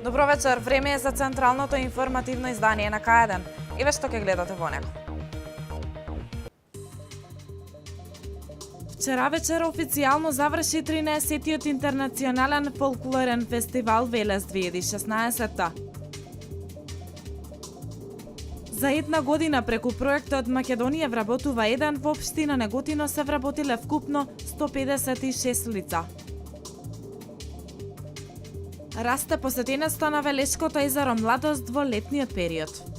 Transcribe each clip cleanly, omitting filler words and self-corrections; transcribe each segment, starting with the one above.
Добро вечер, време е за централното информативно издание на К1. Еве што ќе гледате во него. Вчера вечер официјално заврши 13-тиот интернационален фолклорен фестивал Велес 2016. За една година преку проектот Македонија вработува 1 во општина Неготино се вработиле вкупно 156 лица. Расте посетеноста на Велешкото езеро Младост во летниот период.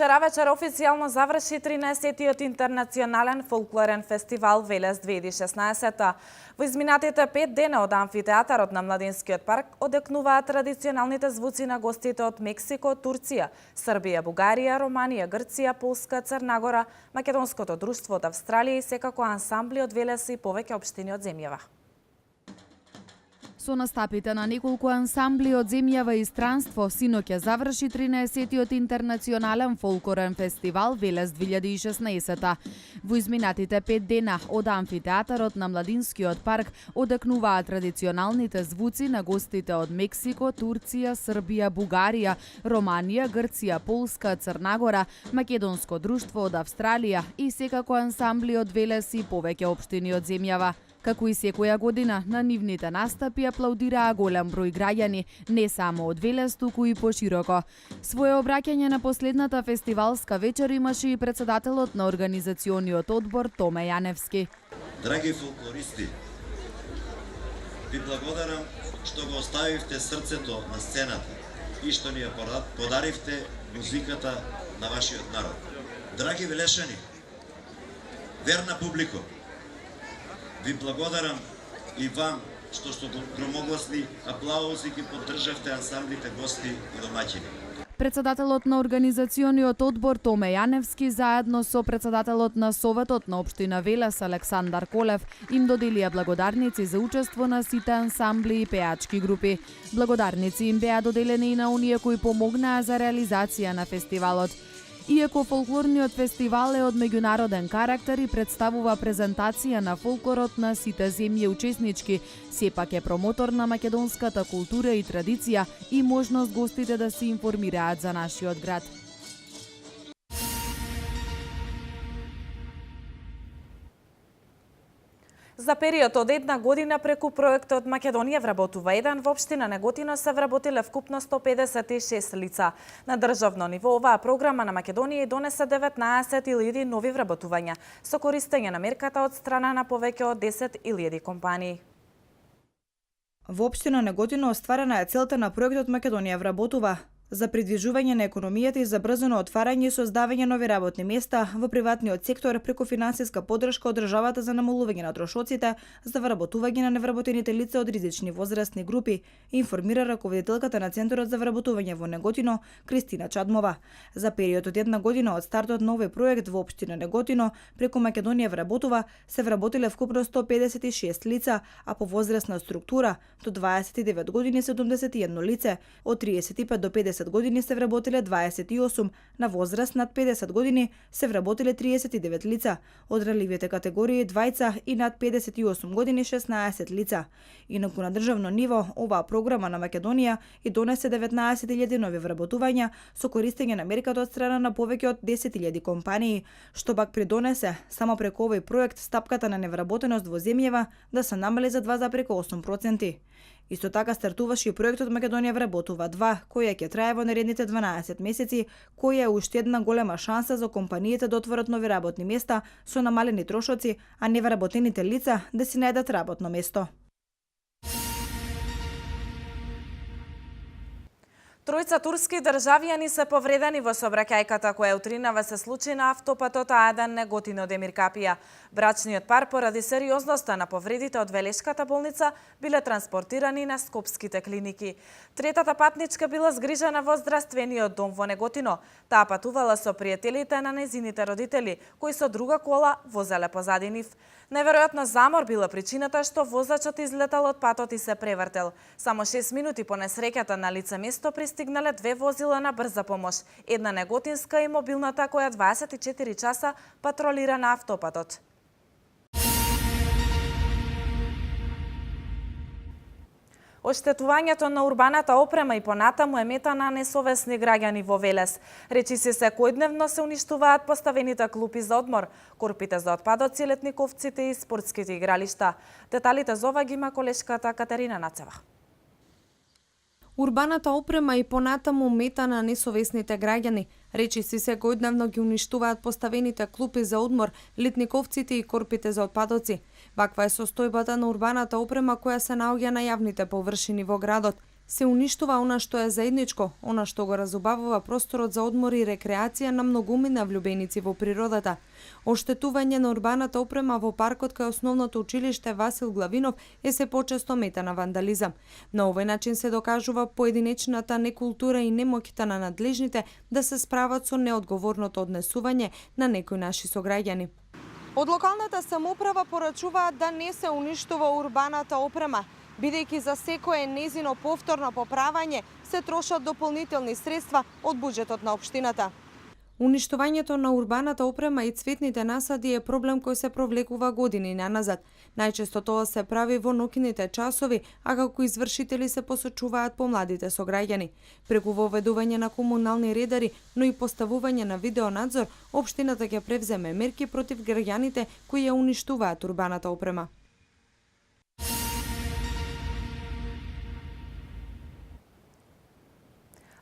Вчера вечер официјално заврши 13-тиот интернационален фолклорен фестивал Велес 2016. Во изминатите 5 дена од амфитеатарот на Младинскиот парк одекнуваат традиционалните звуци на гостите од Мексико, Турција, Србија, Бугарија, Романија, Грција, Полска, Црнагора, Македонското друштво од Австралија и секако ансамбли од Велес и повеќе општини од земјава. Со настапите на неколку ансамбли од земјава и странство, синоќа заврши 13-тиот интернационален фолклорен фестивал Велес 2016. Во изминатите 5 дена од амфитеатарот на Младинскиот парк одекнуваат традиционалните звуци на гостите од Мексико, Турција, Србија, Бугарија, Романија, Грција, Полска, Црнагора, Македонско друштво од Австралија и секако ансамбли од Велес и повеќе општини од земјава. Како и секоја година, на нивните настапи аплаудираа голем број граѓани, не само од Велес, туку и пошироко. Своје обраќање на последната фестивалска вечер имаше и председателот на организациониот одбор Томе Јаневски. Драги фолклористи, ви благодарам што го оставивте срцето на сцената и што ни ја подаривте музиката на вашиот народ. Драги велешани, верна публико, ви благодарам и вам што громогласни аплаузи ги поддржавте ансамблите гости и домаќини. Председателот на организациониот одбор Томе Јаневски заедно со председателот на Советот на општина Велес Александар Колев им доделија благодарници за учество на сите ансамбли и пеачки групи. Благодарници им беа доделени и на оние кои помогнаа за реализација на фестивалот. Иако фолклорниот фестивал е од меѓународен карактер и представува презентација на фолклорот на сите земји учеснички, сепак е промотор на македонската култура и традиција и можност гостите да се информираат за нашиот град. За период од една година преку проектот Македонија вработува 1 во општина Неготино се вработиле вкупно 156 лица. На државно ниво оваа програма на Македонија донесе 19.000 нови вработувања со користење на мерката од страна на повеќе од 10.000 компании. Во општина Неготино остварена е целта на проектот Македонија вработува за придвижување на економијата и за брзано отварање и создавање нови работни места во приватниот сектор преку финансиска поддршка од државата за намалување на трошоците за вработување на невработените лица од ризични возрастни групи, информира раководителката на Центарот за вработување во Неготино Кристина Чадмова. За период од една година од стартот на овој проект во општина Неготино преку Македонија вработува се вработиле вкупно 156 лица, а по возрастна структура до 29 години 71 лице, од 35 до 50 години се вработиле 28, на возраст над 50 години се вработиле 39 лица, од ranливите категории двајца и над 58 години 16 лица. Инаку на државно ниво, оваа програма на Македонија и донесе 19.000 нови вработувања со користење на мерката од страна на повеќе од 10.000 компании, што пак придонесе само преку овој проект стапката на невработеност во земјава да се намали за 2,8%. Исто така стартуваше и проектот Македонија вработува 2, која ќе трае во наредните 12 месеци, која е уште една голема шанса за компаниите да отворат нови работни места со намалени трошоци, а невработените лица да си најдат работно место. Тројца турски државјани се повредени во сообраќајката која утринава се случи на автопатот А1 Неготино Демир Капија. Брачниот пар поради сериозноста на повредите од Велешката болница биле транспортирани на скопските клиники. Третата патничка била згрижена во здравствениот дом во Неготино. Таа патувала со пријателите на нејзините родители, кои со друга кола возеле позади нив. Неверојатно замор била причината што возачот излетал од патот и се превртел. Само 6 минути по несреќата на лице место пристигнале две возила на брза помош, една неготинска и мобилната која 24 часа патролира на автопатот. Оштетувањето на урбаната опрема и понатаму е мета на несовесни граѓани во Велес. Речиси секојдневно се уништуваат поставените клупи за одмор, корпите за отпадоци, летниковците и спортските игралишта. Деталите за ова ги има колешката Катерина Нацева. Урбаната опрема и понатаму мета на несовесните граѓани. Речиси секојдневно ги уништуваат поставените клупи за одмор, летниковците и корпите за отпадоци. Ваква е состојбата на урбаната опрема која се наоѓа на јавните површини во градот. Се уништува она што е заедничко, она што го разубавува просторот за одмор и рекреација на многумина влюбеници во природата. Оштетување на урбаната опрема во паркот кај основното училиште Васил Главинов е се почесто мета на вандализам. На овој начин се докажува поединечната некултура и немоќта на надлежните да се справат со неодговорното однесување на некои наши сограѓани. Од локалната самоуправа порачуваат да не се уништува урбаната опрема, бидејќи за секое незино повторно поправање се трошат дополнителни средства од буџетот на општината. Уништувањето на урбаната опрема и цветните насади е проблем кој се провлекува години наназад. Најчесто тоа се прави во ноќните часови, а како извршители се посочуваат помладите сограѓани. Преку воведување на комунални редари, но и поставување на видеонадзор, општината ќе превземе мерки против граѓаните кои ја уништуваат урбаната опрема.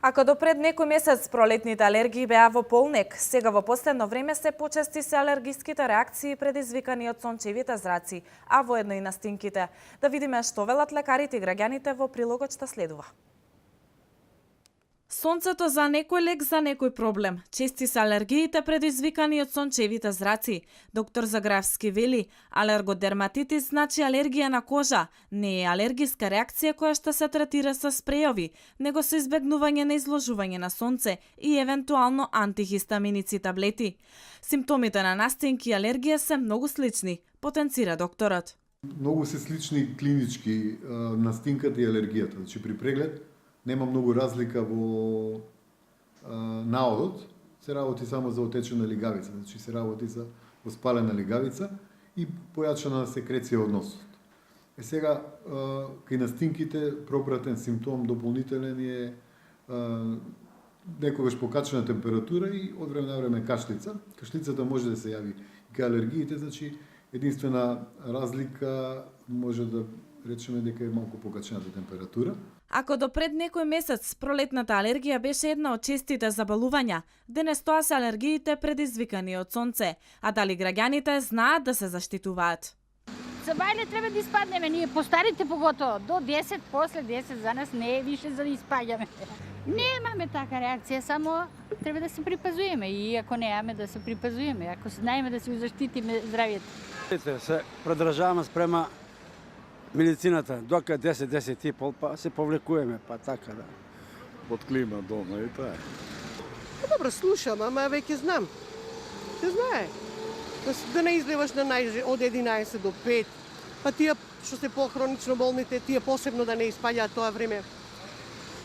Ако до пред некој месец пролетните алергии беа во полнек, сега во последно време се почести се алергиските реакции предизвикани од сончевите зраци, а воедно и настинките. Да видиме што велат лекарите и граѓаните во прилогот што следува. Сонцето за некој лек, за некој проблем. Чести се алергиите предизвикани од сончевите зраци. Доктор Загравски вели, алергодерматитис значи алергија на кожа, не е алергиска реакција која што се третира со спрејови, него со избегнување на изложување на сонце и евентуално антихистаминици таблети. Симптомите на настинки и алергија се многу слични, потенцира докторот. Многу се слични клинички настинката и алергијата. Значи при преглед нема многу разлика во наодот, се работи само за отечена лигавица, значи се работи за воспалена лигавица и појачана секреција од носот. Сега, кај настинките, пропратен симптом дополнителен е некогаш покачена температура и од време на време кашлица. Кашлицата може да се јави и кај алергиите, значи единствена разлика може да речеме дека е малку покачената температура. Ако до пред некој месец пролетната алергија беше една од честите заболувања, денес тоа се алергиите предизвикани од сонце, а дали граѓаните знаат да се заштитуваат? За бајле треба да испаднеме, ние постарите поготово, до 10, после 10 за нас не е више за да испаѓаме. Немаме така реакција, само треба да се припазуеме и ако немаме да се припазуеме, ако знаеме да се заштитиме здравјето. Се придржаваме спрема медицината, дока 10 и пол, па се повлекуваме, па така да. Под клима дома и тоа е. Добро, слушам, ама веќе знам. Се знае. Да не излеваш на од 11 до 5, па тие што се похронично болните, тие посебно да не испаѓаат тоа време.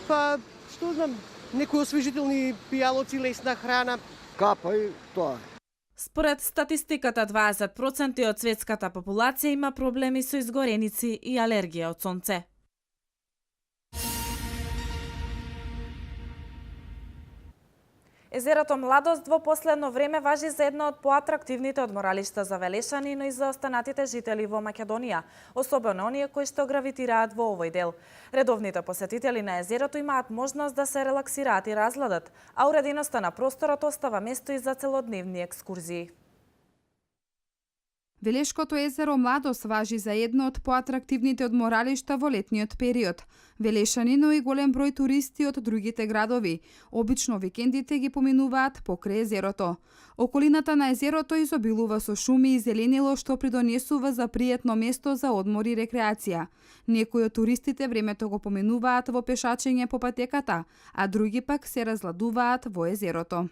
Па, што знам, некои освежителни пијалоци, лесна храна. Капа и тоа. Според статистиката, 20% од светската популација има проблеми со изгореници и алергија од сонце. Езерото Младост во последно време важи за едно од поатрактивните одморалишта за велешани, но и за останатите жители во Македонија, особено оние кои што гравитираат во овој дел. Редовните посетители на езерото имаат можност да се релаксираат и разгладат, а уреденоста на просторот остава место и за целодневни екскурзии. Велешкото езеро Младост важи за едно од поатрактивните одморалишта во летниот период. Велешани, но и голем број туристи од другите градови. Обично викендите ги поминуваат покрај езерото. Околината на езерото изобилува со шуми и зеленило што придонесува за пријатно место за одмор и рекреација. Некои од туристите времето го поминуваат во пешачење по патеката, а други пак се разладуваат во езерото.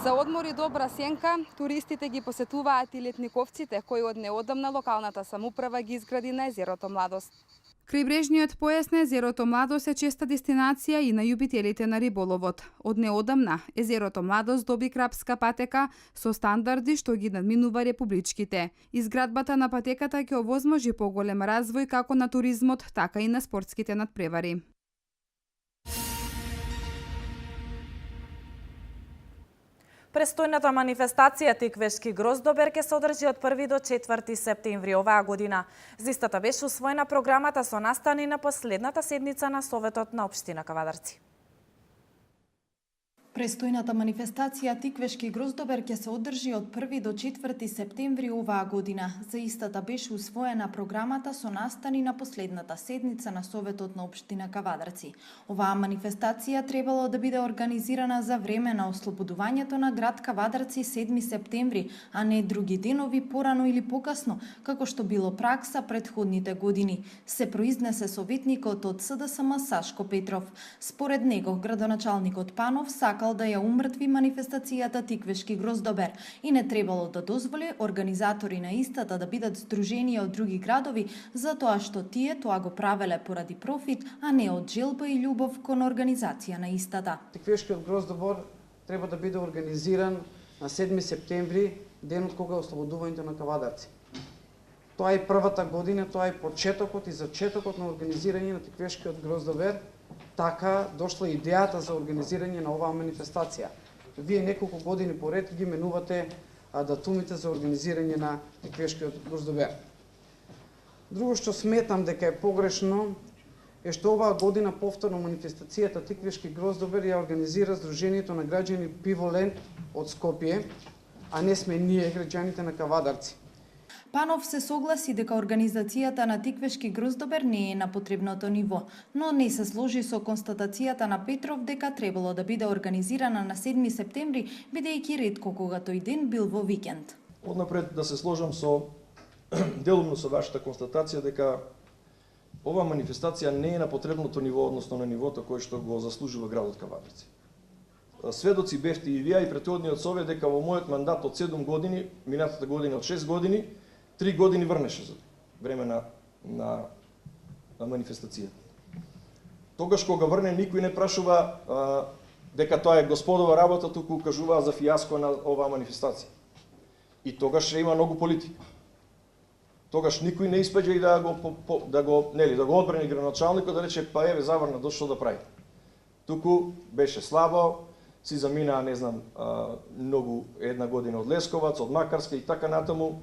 За одмор и добра сенка, туристите ги посетуваат и летниковците, кои од неодамна локалната самоуправа ги изгради на езерото Младост. Крајбрежниот појас на езерото Младост е честа дестинација и на љубителите на риболовот. Од неодамна, езерото Младост доби крапска патека со стандарди што ги надминува републичките. Изградбата на патеката ќе овозможи поголем развој како на туризмот, така и на спортските надпревари. Престојната манифестација Тиквешки гроздобер ќе се одржи од 1 до 4 септември оваа година. За истата беше усвоена програмата со настани на последната седница на Советот на општина Кавадарци. Престојната манифестација Тиквешки гроздобер ќе се одржи од 1 до 4 септември оваа година. За истата беше усвоена програмата со настани на последната седница на Советот на општина Кавадарци. Оваа манифестација требало да биде организирана за време на ослободувањето на град Кавадарци 7 септември, а не други денови порано или покасно, како што било пракса предходните години, се произнесе советникот од СДСМ Сашко Петров. Според него, градоначалникот Панов сакал да ја умртви манифестацијата Тиквешки гроздобер и не требало да дозволи организатори на истата да бидат здружени од други градови, затоа што тие тоа го правеле поради профит, а не од желба и љубов кон организација на истата. Тиквешкиот гроздобер треба да биде организиран на 7 септември, денот кога е ослободувањето на Кавадарци. Тоа е првата година, тоа е почетокот и зачетокот на организирање на Тиквешкиот гроздобер. Така дошла идејата за организирање на оваа манифестација. Вие неколку години поред ги менувате датумите за организирање на Тиквешкиот гроздобер. Друго што сметам дека е погрешно е што оваа година повторно манифестацијата Тиквешки гроздобер ја организира Сдруженијето на граѓани Пиволент од Скопје, а не сме ние граѓаните на Кавадарци. Панов се согласи дека организацијата на Тиквешки гроздобер не е на потребното ниво, но не се сложи со констатацијата на Петров дека требало да биде организирана на 7 септември, бидејќи ретко кога тој ден бил во викенд. Однапред да се сложам делумно со вашата констатација дека оваа манифестација не е на потребното ниво, односно на нивото кое што го заслужува градот Кавадарци. Сведоци бевте и вие и претходниот совет дека во мојот мандат од 7 години, минатата година од 6 години, 3 години врнеше за време на манифестацијата. Тогаш кога врне, никој не прашува дека тоа е господова работа, туку кажуваа за фијаско на оваа манифестација. И тогаш има многу политика. Тогаш никој не испеѓа и да го одбрани градоначалникот, да рече па еве заврна дошол да прави. Туку беше слабо, си замина, не знам, многу една година од Лесковац, од Макарска и така натаму.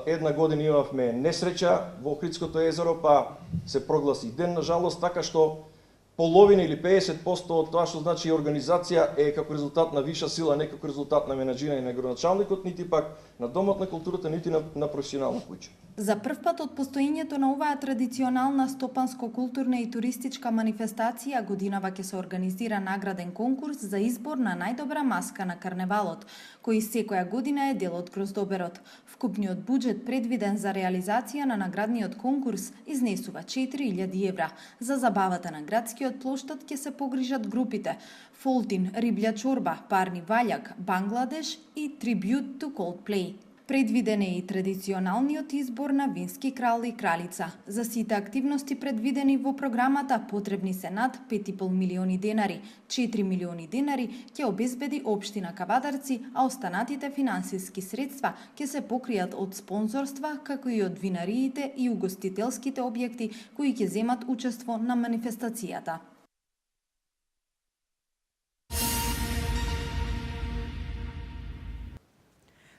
Една година имавме несреќа во Охридското езеро, па се прогласи ден, на жалост, така што половина или 50% од тоа што значи организација е како резултат на виша сила, не како резултат на менаџирање на градоначалникот, нити пак на Домот на културата, нити на професионална куќа. За прв пат од постоењето на оваа традиционална стопанско-културна и туристичка манифестација годинава ќе се организира награден конкурс за избор на најдобра маска на карневалот, кој секоја година е дел од гроздоберот. Вкупниот буџет предвиден за реализација на наградниот конкурс изнесува 4000 евра. За забавата на градскиот плоштад ќе се погрижат групите Фолтин, Риблја чорба, Парни ваљак, Бангладеш и Tribute to Coldplay. Предвиден е и традиционалниот избор на вински крал и кралица. За сите активности предвидени во програмата потребни се над 5,5 милиони денари. 4 милиони денари ќе обезбеди општина Кавадарци, а останатите финансиски средства ќе се покријат од спонзорства, како и од винариите и угостителските објекти кои ќе земат учество на манифестацијата.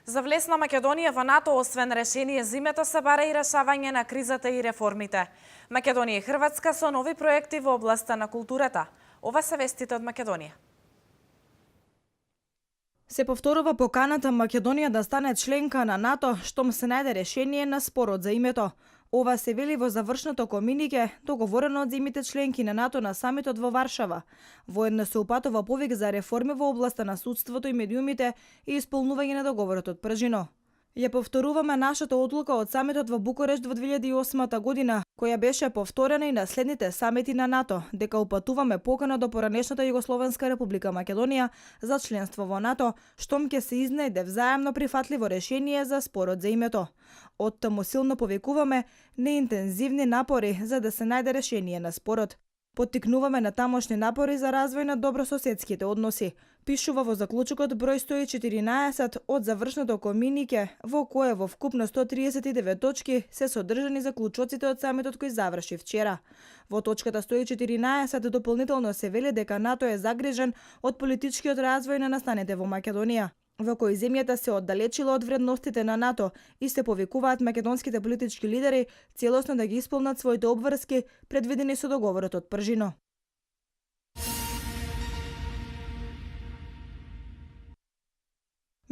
За влез на Македонија во НАТО, освен решение зимето, се бара и решавање на кризата и реформите. Македонија и Хрватска со нови проекти во областа на културата. Ова се вестите од Македонија. Се повторува поканата Македонија да стане членка на НАТО, штом се најде решение на спорот за името. Ова се вели во завршното комунике, договорено од земјите членки на НАТО на самитот во Варшава. Воедно се упатува повик за реформи во областа на судството и медиумите и исполнување на договорот од Пржино. Ја повторуваме нашата одлука од самитот во Букурешт во 2008 година, која беше повторена и на следните самити на НАТО, дека упатуваме покана до поранешната Југословенска република Македонија за членство во НАТО, штом ќе се изнајде взаемно прифатливо решение за спорот за името. Од таму силно повикуваме неинтензивни напори за да се најде решение на спорот. Поттикнуваме на тамошни напори за развој на добрососедските односи, пишува во заклучокот број 114 од завршното комунике, во кое во вкупно 139 точки се содржани заклучоците од самитот кој заврши вчера. Во точката 114 дополнително се вели дека НАТО е загрижен од политичкиот развој на настаните во Македонија, во кој земјата се оддалечила од вредностите на НАТО и се повикуваат македонските политички лидери целосно да ги исполнат своите обврски предвидени со договорот од Пржино.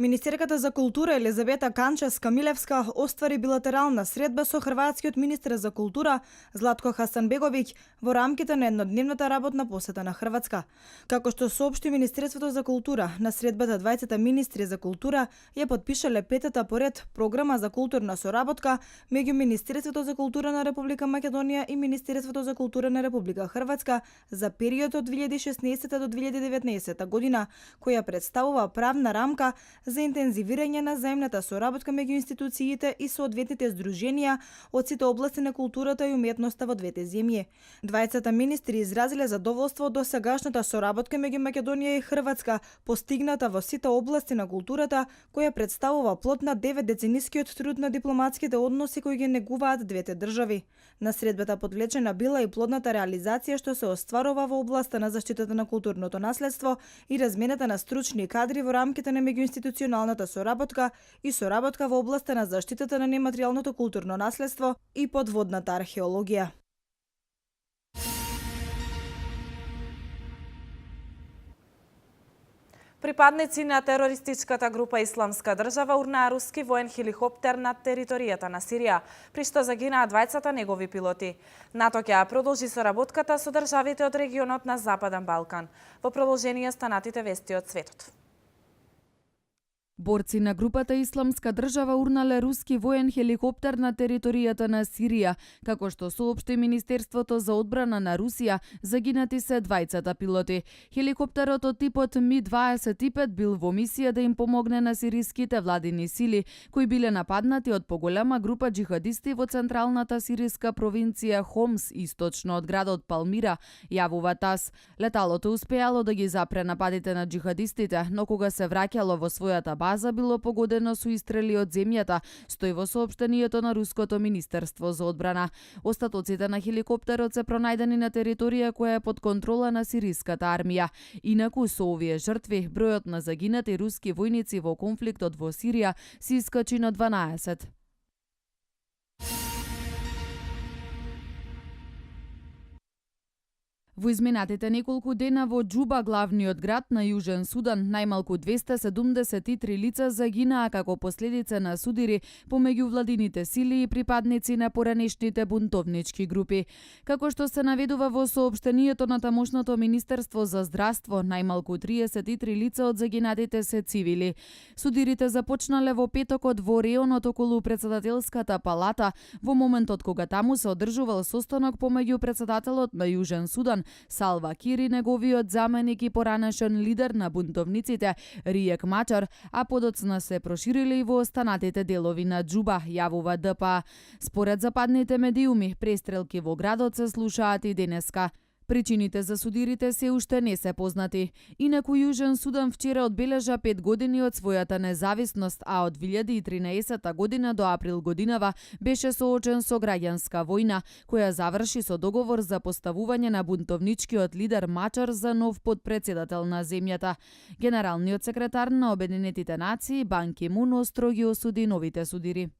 Министерката за култура Елизавета Канчевска-Милевска оствари билатерална средба со хрватскиот министер за култура Златко Хасанбеговиќ во рамките на еднодневната работна посета на Хрватска. Како што соопшти Министерството за култура, на средбата двајцата министри за култура ја подпишале петата поред програма за културна соработка меѓу Министерството за култура на Република Македонија и Министерството за култура на Република Хрватска за период од 2016 до 2019 година, која представува правна рамка за интензивирање на заемната соработка меѓу институциите и соодветните здруженија од сите области на културата и уметноста во двете земји. Двајцата министри изразиле задоволство од досегашната соработка меѓу Македонија и Хрватска, постигната во сите области на културата, која представува плод на 9-деценискиот труд на дипломатските односи кои ги негуваат двете држави. На средбата подвлечена била и плодната реализација што се остварува во областа на заштитата на културното наследство и размената на стручни кадри во рамките на меѓуинституционалната соработка и соработка во областа на заштитата на нематеријалното културно наследство и подводната археологија. Припадници на терористичката група Исламска држава урнаа руски воен хеликоптер над територијата на Сирија, при што загинаа двајцата негови пилоти. НАТО ќе продолжи соработката со државите од регионот на Западен Балкан. Во продолжение станатите вести од светот. Борци на групата Исламска држава урнале руски воен хеликоптер на територијата на Сирија, како што соопшти Министерството за одбрана на Русија, загинати се двајцата пилоти. Хеликоптерот од типот Ми-25 бил во мисија да им помогне на сириските владини сили, кои биле нападнати од поголема група џихадисти во централната сириска провинција Хомс, источно од градот Палмира, јавува ТАС. Леталото успеало да ги запре нападите на џихадистите, но кога се враќало во својата база било погодено со истрели од земјата, стои во соопштението на Руското министерство за одбрана. Остатоците на хеликоптерот се пронајдени на територија која е под контрола на сириската армија. Инаку со овие жртви, бројот на загинати руски војници во конфликтот во Сирија се искачи на 12. Во изминатите неколку дена во Џуба, главниот град на Јужен Судан, најмалку 273 лица загинаа како последица на судири помеѓу владините сили и припадници на поранешните бунтовнички групи. Како што се наведува во соопштението на тамошното Министерство за здравство, најмалку 33 лица од загинатите се цивили. Судирите започнале во петокот во реонот околу председателската палата, во моментот кога таму се одржувал состанок помеѓу председателот на Јужен Судан Салва Кир и неговиот заменик и поранешен лидер на бунтовниците Риек Мачар, а подоцна се проширили и во останатите делови на Џуба, јавува ДПА. Според западните медиуми, престрелки во градот се слушаат и денеска. Причините за судирите се уште не се познати. Инаку Јужен Судан вчера одбележа 5 години од својата независност, а од 2013 година до април годинава беше соочен со граѓанска војна, која заврши со договор за поставување на бунтовничкиот лидер Мачар за нов подпредседател на земјата. Генералниот секретар на Обединетите нации Бан Ки Мун остро ги осуди новите судири.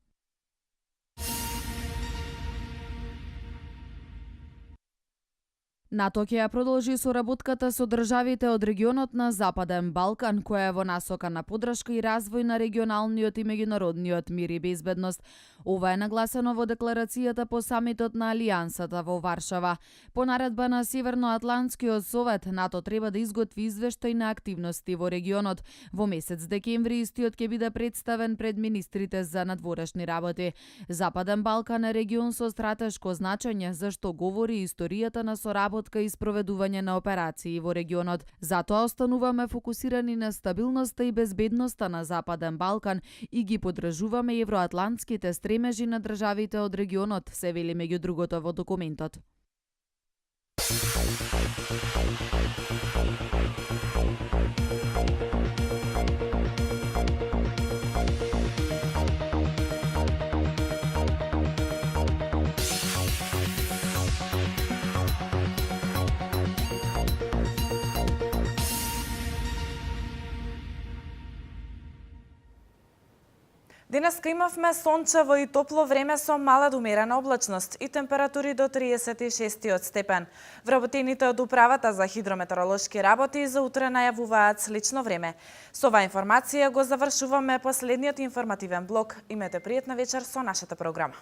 НАТО ќе ја продолжи соработката со државите од регионот на Западен Балкан, која е во насока на поддршка и развој на регионалниот и меѓународниот мир и безбедност. Ова е нагласено во декларацијата по самитот на Алијансата во Варшава. По наредба на Северноатлантскиот совет, НАТО треба да изготви извештај на активности во регионот. Во месец декември истиот ќе биде представен пред министрите за надворешни работи. Западен Балкан е регион со стратешко значење, зашто говори историјата на соработка и спроведување на операции во регионот. Затоа остануваме фокусирани на стабилноста и безбедноста на Западен Балкан и ги поддржуваме евроатлантските стремежи на државите од регионот, се вели меѓу другото во документот. Денеска имавме сончево и топло време со мала домерена облачност и температури до 36 степен. Вработените од Управата за хидрометеоролошки работи за утре најавуваат слично време. Со оваа информација го завршуваме последниот информативен блок. Имете пријатна вечер со нашата програма.